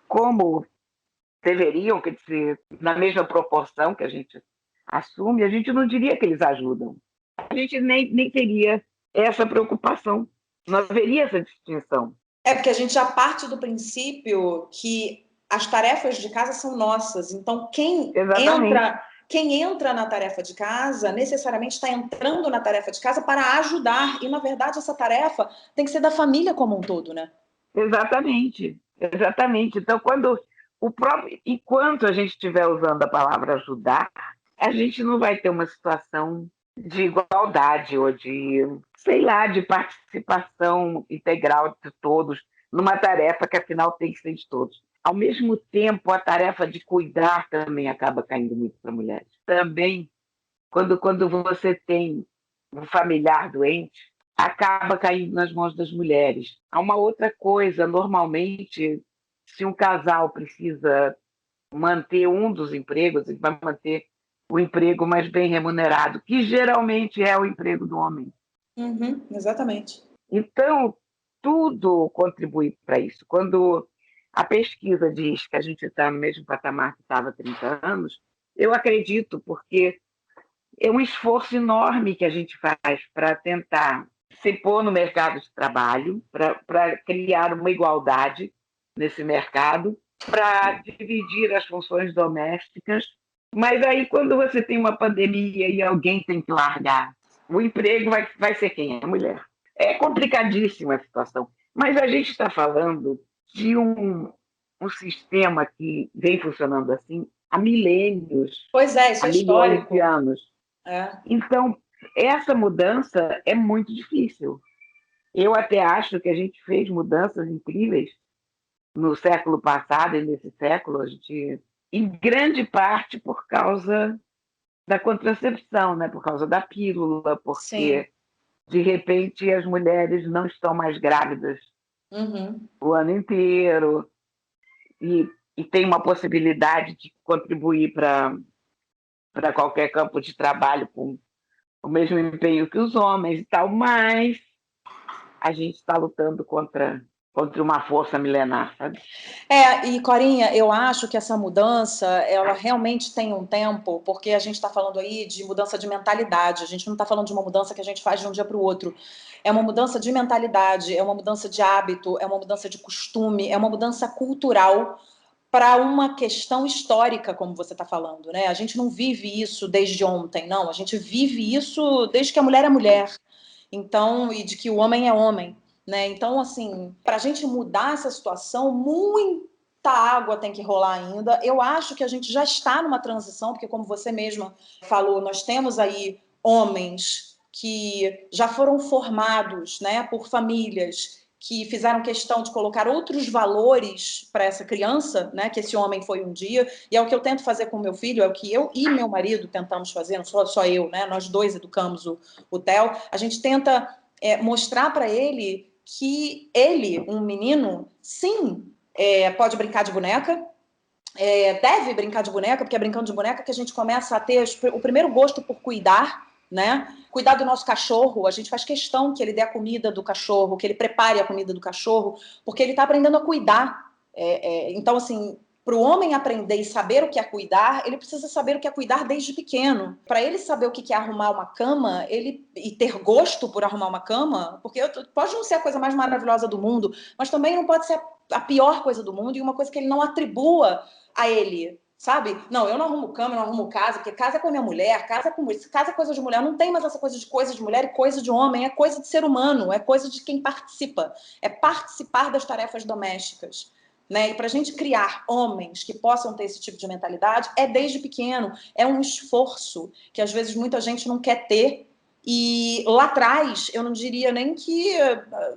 como deveriam, quer dizer, na mesma proporção que a gente assume, a gente não diria que eles ajudam. A gente nem teria essa preocupação, não haveria essa distinção. Porque a gente já parte do princípio que as tarefas de casa são nossas. Então, quem entra na tarefa de casa, necessariamente está entrando na tarefa de casa para ajudar. E, na verdade, essa tarefa tem que ser da família como um todo, né? Exatamente. Então, enquanto a gente estiver usando a palavra ajudar, a gente não vai ter uma situação de igualdade ou sei lá, de participação integral de todos numa tarefa que, afinal, tem que ser de todos. Ao mesmo tempo, a tarefa de cuidar também acaba caindo muito para mulheres. Também, quando você tem um familiar doente, acaba caindo nas mãos das mulheres. Há uma outra coisa, normalmente, se um casal precisa manter um dos empregos, ele vai manter o emprego mais bem remunerado, que geralmente é o emprego do homem. Uhum, exatamente. Então, tudo contribui para isso. Quando a pesquisa diz que a gente está no mesmo patamar que estava há 30 anos, eu acredito, porque é um esforço enorme que a gente faz para tentar se pôr no mercado de trabalho, para criar uma igualdade nesse mercado, para dividir as funções domésticas. Mas aí, quando você tem uma pandemia e alguém tem que largar, o emprego vai ser quem? A mulher. É complicadíssima a situação. Mas a gente está falando de um sistema que vem funcionando assim há milênios, Pois é, isso há é milhões de histórico. anos. É. Então, essa mudança é muito difícil. Eu até acho que a gente fez mudanças incríveis no século passado e nesse século, em grande parte por causa da contracepção, né? Por causa da pílula, Sim. porque, de repente, as mulheres não estão mais grávidas Uhum. o ano inteiro e tem uma possibilidade de contribuir para qualquer campo de trabalho com o mesmo empenho que os homens e tal, mas a gente está lutando contra uma força milenar, sabe? E Corinha, eu acho que essa mudança, ela realmente tem um tempo, porque a gente está falando aí de mudança de mentalidade, a gente não está falando de uma mudança que a gente faz de um dia para o outro. É uma mudança de mentalidade, é uma mudança de hábito, é uma mudança de costume, é uma mudança cultural para uma questão histórica, como você está falando, né? A gente não vive isso desde ontem, não. A gente vive isso desde que a mulher é mulher. Então, e de que o homem é homem, né? Então, assim, para a gente mudar essa situação, muita água tem que rolar ainda. Eu acho que a gente já está numa transição, porque como você mesma falou, nós temos aí homens que já foram formados, né, por famílias que fizeram questão de colocar outros valores para essa criança, né, que esse homem foi um dia, e é o que eu tento fazer com meu filho, é o que eu e meu marido tentamos fazer, não só eu, né, nós dois educamos o Theo, a gente tenta mostrar para ele que ele, um menino, sim, pode brincar de boneca, deve brincar de boneca, porque é brincando de boneca que a gente começa a ter o primeiro gosto por cuidar, né? Cuidar do nosso cachorro, a gente faz questão que ele dê a comida do cachorro, que ele prepare a comida do cachorro, porque ele está aprendendo a cuidar. Então, assim, para o homem aprender e saber o que é cuidar, ele precisa saber o que é cuidar desde pequeno. Para ele saber o que é arrumar uma cama, e ter gosto por arrumar uma cama, porque pode não ser a coisa mais maravilhosa do mundo, mas também não pode ser a pior coisa do mundo e uma coisa que ele não atribua a ele, sabe? Não, eu não arrumo cama, eu não arrumo casa, porque casa é com a minha mulher, casa é coisa de mulher. Não tem mais essa coisa de mulher e coisa de homem, é coisa de ser humano, é coisa de quem participa, é participar das tarefas domésticas. Né? E para a gente criar homens que possam ter esse tipo de mentalidade, desde pequeno, é um esforço que às vezes muita gente não quer ter. E lá atrás, eu não diria nem que,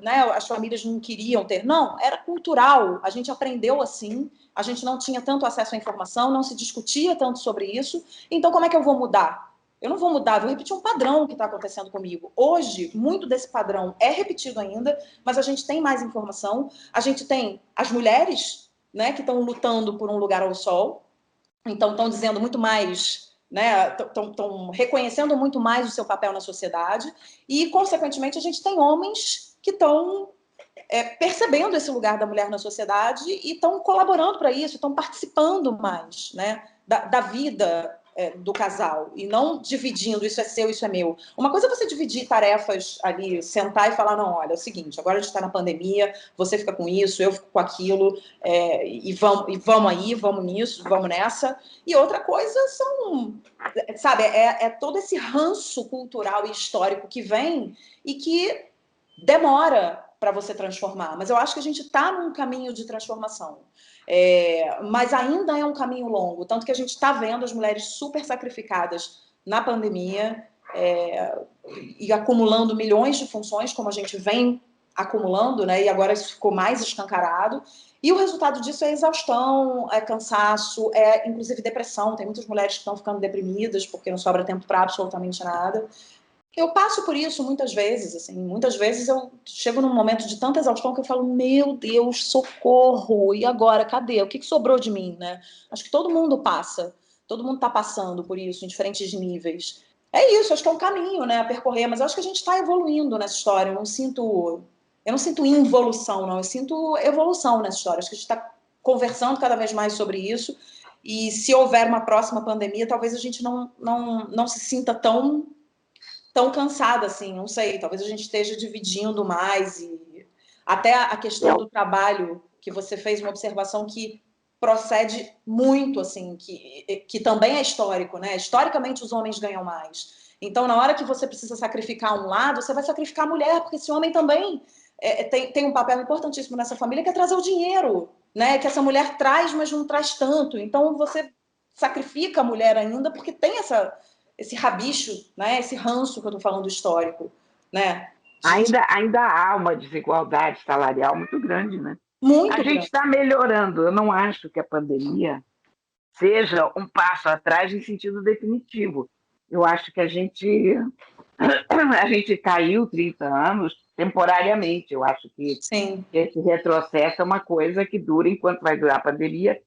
né, as famílias não queriam ter, não, era cultural, a gente aprendeu assim, a gente não tinha tanto acesso à informação, não se discutia tanto sobre isso, então como é que eu vou mudar? Eu não vou mudar, eu vou repetir um padrão que está acontecendo comigo. Hoje, muito desse padrão é repetido ainda, mas a gente tem mais informação, a gente tem as mulheres, né, que estão lutando por um lugar ao sol, então estão dizendo muito mais, né, estão reconhecendo muito mais o seu papel na sociedade e, consequentemente, a gente tem homens que estão percebendo esse lugar da mulher na sociedade e estão colaborando para isso, estão participando mais, né, da vida do casal e não dividindo, isso é seu, isso é meu. Uma coisa é você dividir tarefas ali, sentar e falar, não, olha, é o seguinte, agora a gente está na pandemia, você fica com isso, eu fico com aquilo, e vamos aí, vamos nisso, vamos nessa. E outra coisa sabe, todo esse ranço cultural e histórico que vem e que demora para você transformar. Mas eu acho que a gente está num caminho de transformação. Mas ainda é um caminho longo, tanto que a gente está vendo as mulheres super sacrificadas na pandemia e acumulando milhões de funções, como a gente vem acumulando, né? E agora isso ficou mais escancarado. E o resultado disso é exaustão, é cansaço, inclusive depressão. Tem muitas mulheres que estão ficando deprimidas porque não sobra tempo para absolutamente nada. Eu passo por isso muitas vezes, assim, muitas vezes eu chego num momento de tanta exaustão que eu falo, meu Deus, socorro, e agora, cadê? O que sobrou de mim, né? Acho que todo mundo passa, todo mundo está passando por isso, em diferentes níveis. É isso, acho que é um caminho, né, a percorrer, mas eu acho que a gente está evoluindo nessa história, eu não sinto involução, não, eu sinto evolução nessa história, acho que a gente está conversando cada vez mais sobre isso, e se houver uma próxima pandemia, talvez a gente não se sinta tão cansada, assim, não sei, talvez a gente esteja dividindo mais e até a questão do trabalho, que você fez uma observação que procede muito, assim, que também é histórico, né? Historicamente os homens ganham mais. Então, na hora que você precisa sacrificar um lado, você vai sacrificar a mulher, porque esse homem também tem um papel importantíssimo nessa família, que é trazer o dinheiro, né? Que essa mulher traz, mas não traz tanto. Então, você sacrifica a mulher ainda, porque tem esse rabicho, né? Esse ranço que eu estou falando histórico, né? Ainda há uma desigualdade salarial muito grande, né? A Muito gente grande. está melhorando. Eu não acho que a pandemia seja um passo atrás em sentido definitivo. Eu acho que a gente caiu 30 anos temporariamente. Eu acho que Sim. esse retrocesso é uma coisa que dura enquanto vai durar a pandemia,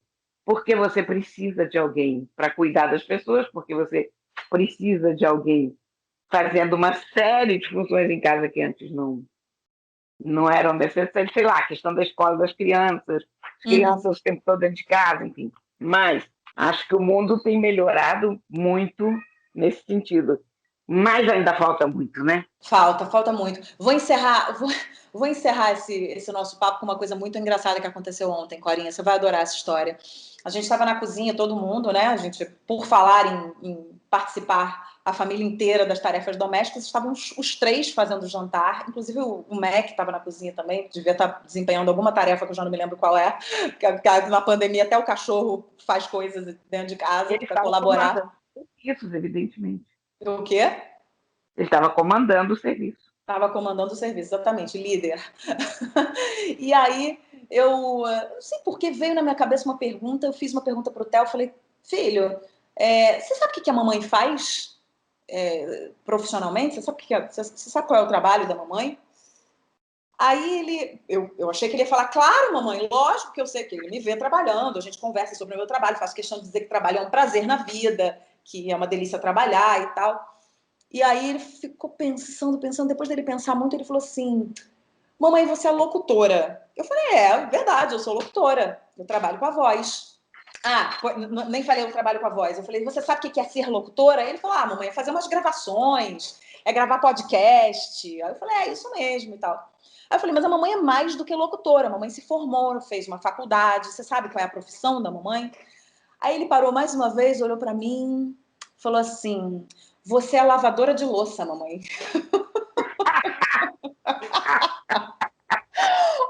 porque você precisa de alguém para cuidar das pessoas, porque você precisa de alguém fazendo uma série de funções em casa que antes não eram necessárias, sei lá, a questão da escola das crianças, as crianças o tempo todo dentro de casa, enfim. Mas acho que o mundo tem melhorado muito nesse sentido. Mas ainda falta muito, né? Falta muito. Vou encerrar esse nosso papo com uma coisa muito engraçada que aconteceu ontem, Corinha. Você vai adorar essa história. A gente estava na cozinha, todo mundo, né? A gente, por falar em participar a família inteira das tarefas domésticas, estavam os três fazendo jantar. Inclusive o Mac estava na cozinha também, devia estar desempenhando alguma tarefa que eu já não me lembro qual é. Porque na pandemia até o cachorro faz coisas dentro de casa para colaborar. Isso, evidentemente. O quê? Ele estava comandando o serviço. Estava comandando o serviço, exatamente, líder. E aí, eu não sei por que veio na minha cabeça uma pergunta, eu fiz uma pergunta para o Theo, falei, filho, você sabe o que a mamãe faz profissionalmente? Você sabe qual é o trabalho da mamãe? Aí eu achei que ele ia falar, claro, mamãe, lógico que eu sei que ele me vê trabalhando, a gente conversa sobre o meu trabalho, faço questão de dizer que trabalho é um prazer na vida, que é uma delícia trabalhar e tal. E aí ele ficou pensando, depois dele pensar muito, ele falou assim, mamãe, você é locutora. Eu falei, verdade, eu sou locutora, eu trabalho com a voz. Ah, nem falei eu trabalho com a voz. Eu falei, você sabe o que é ser locutora? Ele falou, mamãe, é fazer umas gravações, é gravar podcast. Aí eu falei, é isso mesmo e tal. Aí eu falei, mas a mamãe é mais do que locutora. A mamãe se formou, fez uma faculdade. Você sabe qual é a profissão da mamãe? Aí ele parou mais uma vez, olhou para mim, falou assim, você é lavadora de louça, mamãe.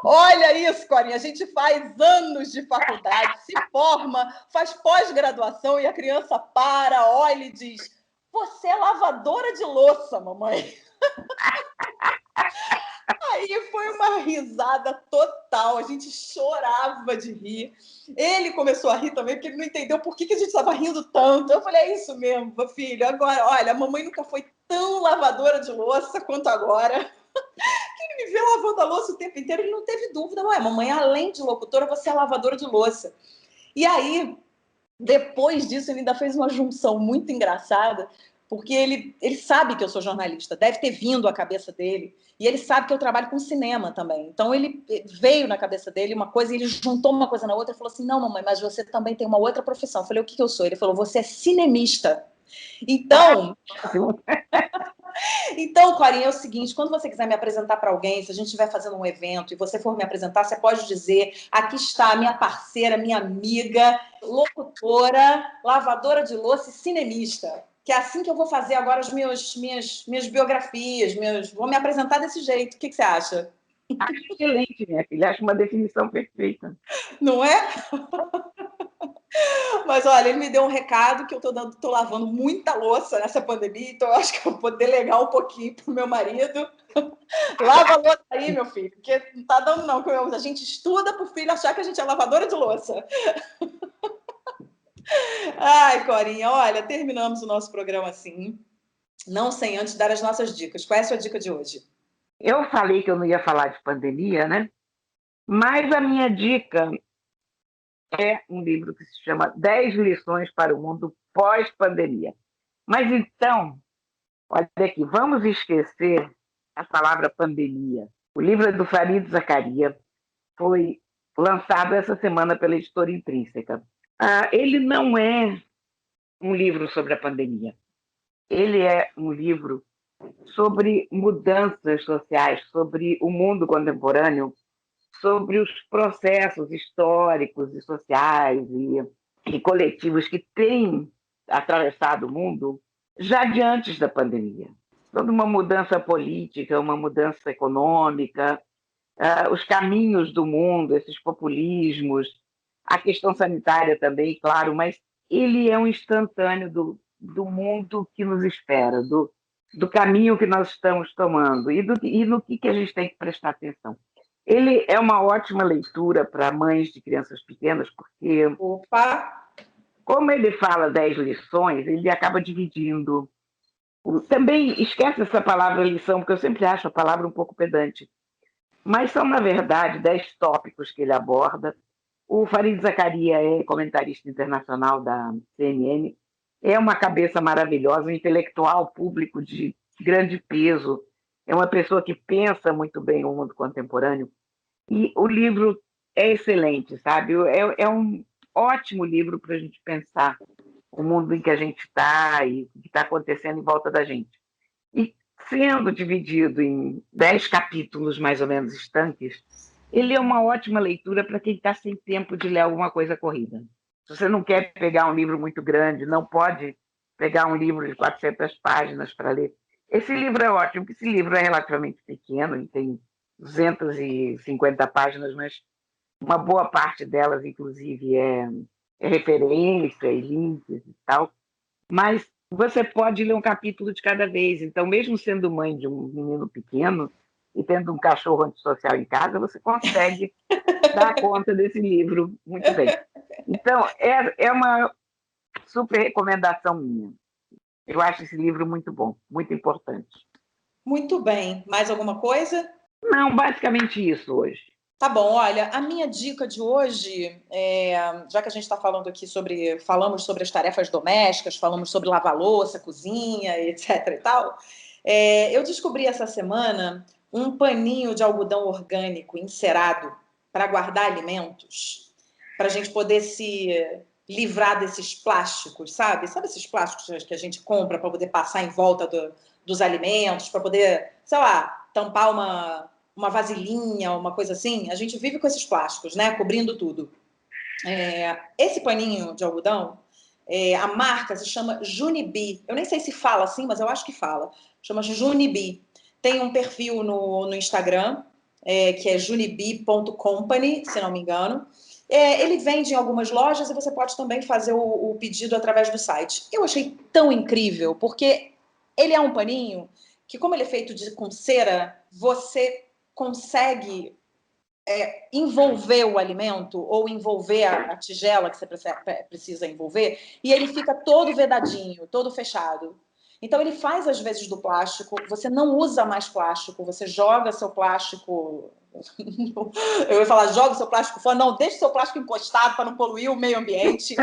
Olha isso, Corinha, a gente faz anos de faculdade, se forma, faz pós-graduação e a criança para, olha e diz: você é lavadora de louça, mamãe. Aí foi uma risada total, a gente chorava de rir. Ele começou a rir também, porque ele não entendeu por que a gente estava rindo tanto. Eu falei: é isso mesmo, meu filho. Agora, olha, a mamãe nunca foi tão lavadora de louça quanto agora. Ele me vê lavando a louça o tempo inteiro, ele não teve dúvida. Ué, mamãe, além de locutora, você é lavadora de louça. E aí, depois disso, ele ainda fez uma junção muito engraçada, porque ele sabe que eu sou jornalista, deve ter vindo à cabeça dele, e ele sabe que eu trabalho com cinema também. Então, ele veio na cabeça dele uma coisa, e ele juntou uma coisa na outra e falou assim, não, mamãe, mas você também tem uma outra profissão. Eu falei, o que eu sou? Ele falou, você é cinemista. Então, Corinha, é o seguinte, quando você quiser me apresentar para alguém, se a gente estiver fazendo um evento e você for me apresentar, você pode dizer, aqui está a minha parceira, minha amiga, locutora, lavadora de louça e cinemista. Que é assim que eu vou fazer agora as minhas biografias, vou me apresentar desse jeito. O que você acha? Acho excelente, minha filha. Acho uma definição perfeita. Não é? Mas olha, ele me deu um recado que eu tô lavando muita louça nessa pandemia, então eu acho que eu vou delegar um pouquinho pro meu marido. Lava a louça aí, meu filho, porque não tá dando não. A gente estuda pro filho achar que a gente é lavadora de louça. Ai, Corinha, olha, terminamos o nosso programa assim, não sem antes dar as nossas dicas. Qual é a sua dica de hoje? Eu falei que eu não ia falar de pandemia, né? Mas a minha dica é um livro que se chama 10 lições para o mundo pós-pandemia. Mas então, olha aqui, vamos esquecer a palavra pandemia. O livro é do Farid Zakaria, foi lançado essa semana pela editora Intrínseca. Ele não é um livro sobre a pandemia. Ele é um livro sobre mudanças sociais, sobre o mundo contemporâneo, sobre os processos históricos e sociais e coletivos que têm atravessado o mundo já de antes da pandemia. Toda uma mudança política, uma mudança econômica, os caminhos do mundo, esses populismos, a questão sanitária também, claro, mas ele é um instantâneo do mundo que nos espera, do caminho que nós estamos tomando e no que a gente tem que prestar atenção. Ele é uma ótima leitura para mães de crianças pequenas, porque, Opa! como ele fala 10 lições, ele acaba dividindo. Também esquece essa palavra lição, porque eu sempre acho a palavra um pouco pedante. Mas são, na verdade, 10 tópicos que ele aborda. O Farid Zakaria é comentarista internacional da CNN, é uma cabeça maravilhosa, um intelectual público de grande peso, é uma pessoa que pensa muito bem o mundo contemporâneo. E o livro é excelente, sabe? É um ótimo livro para a gente pensar o mundo em que a gente está e o que está acontecendo em volta da gente. E sendo dividido em 10 capítulos mais ou menos estanques, ele é uma ótima leitura para quem está sem tempo de ler alguma coisa corrida. Se você não quer pegar um livro muito grande, não pode pegar um livro de 400 páginas para ler. Esse livro é ótimo, porque esse livro é relativamente pequeno, ele tem 250 páginas, mas uma boa parte delas, inclusive, é referência e links e tal. Mas você pode ler um capítulo de cada vez. Então, mesmo sendo mãe de um menino pequeno e tendo um cachorro antissocial em casa, você consegue dar conta desse livro muito bem. Então, é uma super recomendação minha. Eu acho esse livro muito bom, muito importante. Muito bem. Mais alguma coisa? Não, basicamente isso hoje. Tá bom, olha, a minha dica de hoje, já que a gente está falando aqui falamos sobre as tarefas domésticas, falamos sobre lavar louça, cozinha, etc e tal, eu descobri essa semana um paninho de algodão orgânico encerado para guardar alimentos, para a gente poder se livrar desses plásticos, sabe? Sabe esses plásticos que a gente compra para poder passar em volta dos alimentos, para poder, sei lá, tampar uma vasilhinha, uma coisa assim? A gente vive com esses plásticos, né? Cobrindo tudo. Esse paninho de algodão, a marca se chama Junibi. Eu nem sei se fala assim, mas eu acho que fala. Chama Junibi. Tem um perfil no Instagram, que é junibi.company, se não me engano. Ele vende em algumas lojas e você pode também fazer o pedido através do site. Eu achei tão incrível, porque ele é um paninho que, como ele é feito com cera, você consegue envolver o alimento ou envolver a tigela que você precisa envolver, e ele fica todo vedadinho, todo fechado. Então ele faz às vezes do plástico, você não usa mais plástico, você joga seu plástico... Eu ia falar, joga seu plástico fora, não, deixa seu plástico encostado para não poluir o meio ambiente.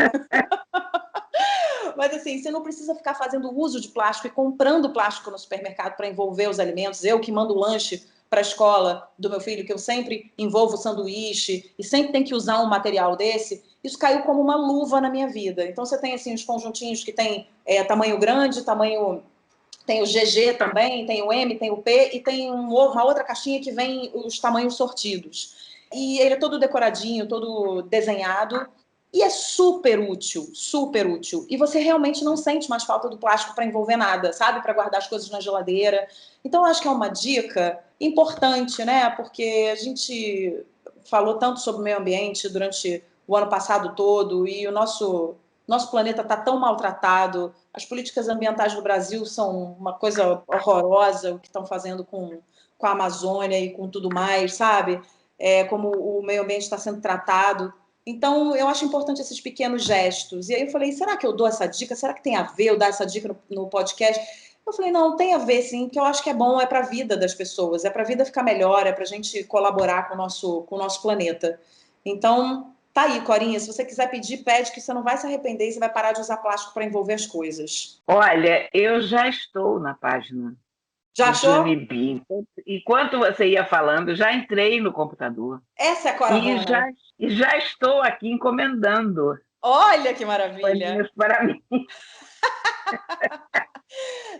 Mas assim, você não precisa ficar fazendo uso de plástico e comprando plástico no supermercado para envolver os alimentos. Eu que mando lanche para a escola do meu filho, que eu sempre envolvo sanduíche e sempre tem que usar um material desse, isso caiu como uma luva na minha vida. Então você tem assim os conjuntinhos que tem tamanho grande, tem o GG também, tem o M, tem o P e tem uma outra caixinha que vem os tamanhos sortidos. E ele é todo decoradinho, todo desenhado. E é super útil, super útil. E você realmente não sente mais falta do plástico para envolver nada, sabe? Para guardar as coisas na geladeira. Então, eu acho que é uma dica importante, né? Porque a gente falou tanto sobre o meio ambiente durante o ano passado todo e o nosso planeta está tão maltratado. As políticas ambientais do Brasil são uma coisa horrorosa, o que estão fazendo com a Amazônia e com tudo mais, sabe? Como o meio ambiente está sendo tratado. Então, eu acho importante esses pequenos gestos. E aí eu falei, será que eu dou essa dica? Será que tem a ver eu dar essa dica no podcast? Eu falei, não, tem a ver sim, porque eu acho que é bom, é para a vida das pessoas, é para a vida ficar melhor, é para a gente colaborar com o nosso planeta. Então, tá aí, Corinha, se você quiser pedir, pede, que você não vai se arrepender e você vai parar de usar plástico para envolver as coisas. Olha, eu já estou na página Já do achou? Junibi. Enquanto você ia falando, já entrei no computador. Essa é a Cora Rona. E já estou aqui encomendando Olha que maravilha! paninhos para mim.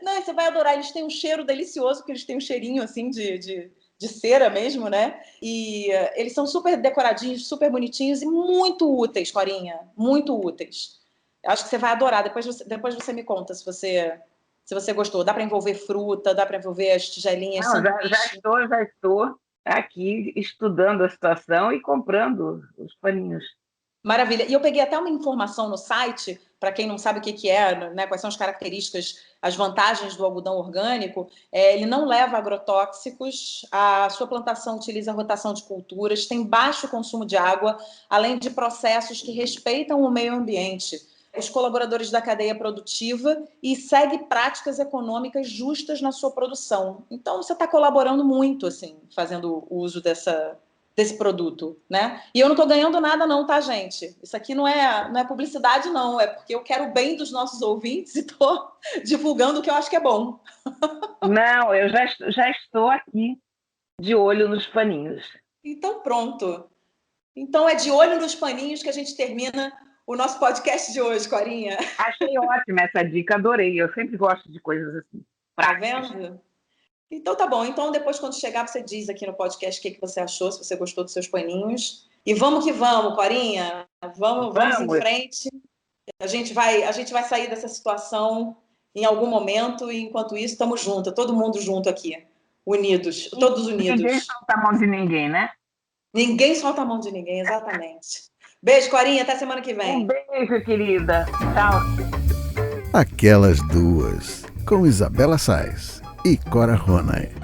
Não, e você vai adorar, eles têm um cheiro delicioso, porque eles têm um cheirinho assim de cera mesmo, né? E eles são super decoradinhos, super bonitinhos e muito úteis, Corinha, muito úteis. Eu acho que você vai adorar, depois você me conta se você gostou. Dá para envolver fruta, dá para envolver as tigelinhas. Não, já estou aqui estudando a situação e comprando os paninhos. Maravilha. E eu peguei até uma informação no site, para quem não sabe o que é, né, quais são as características, as vantagens do algodão orgânico. Ele não leva agrotóxicos, a sua plantação utiliza rotação de culturas, tem baixo consumo de água, além de processos que respeitam o meio ambiente, os colaboradores da cadeia produtiva e segue práticas econômicas justas na sua produção. Então, você está colaborando muito, assim, fazendo uso desse produto, né? E eu não estou ganhando nada não, tá, gente? Isso aqui não é publicidade, não. É porque eu quero o bem dos nossos ouvintes e estou divulgando o que eu acho que é bom. Não, eu já estou aqui de olho nos paninhos. Então, pronto. Então, é de olho nos paninhos que a gente termina o nosso podcast de hoje, Corinha. Achei ótima essa dica, adorei. Eu sempre gosto de coisas assim. Tá vendo? Então tá bom. Então depois, quando chegar, você diz aqui no podcast o que você achou, se você gostou dos seus paninhos. E vamos que vamos, Corinha. Vamos em frente. A gente vai sair dessa situação em algum momento e, enquanto isso, estamos juntos, todo mundo junto aqui, unidos, todos unidos. Ninguém solta a mão de ninguém, né? Ninguém solta a mão de ninguém, exatamente. Beijo, Corinha. Até semana que vem. Um beijo, querida. Tchau. Aquelas duas, com Isabela Sais e Cora Rona.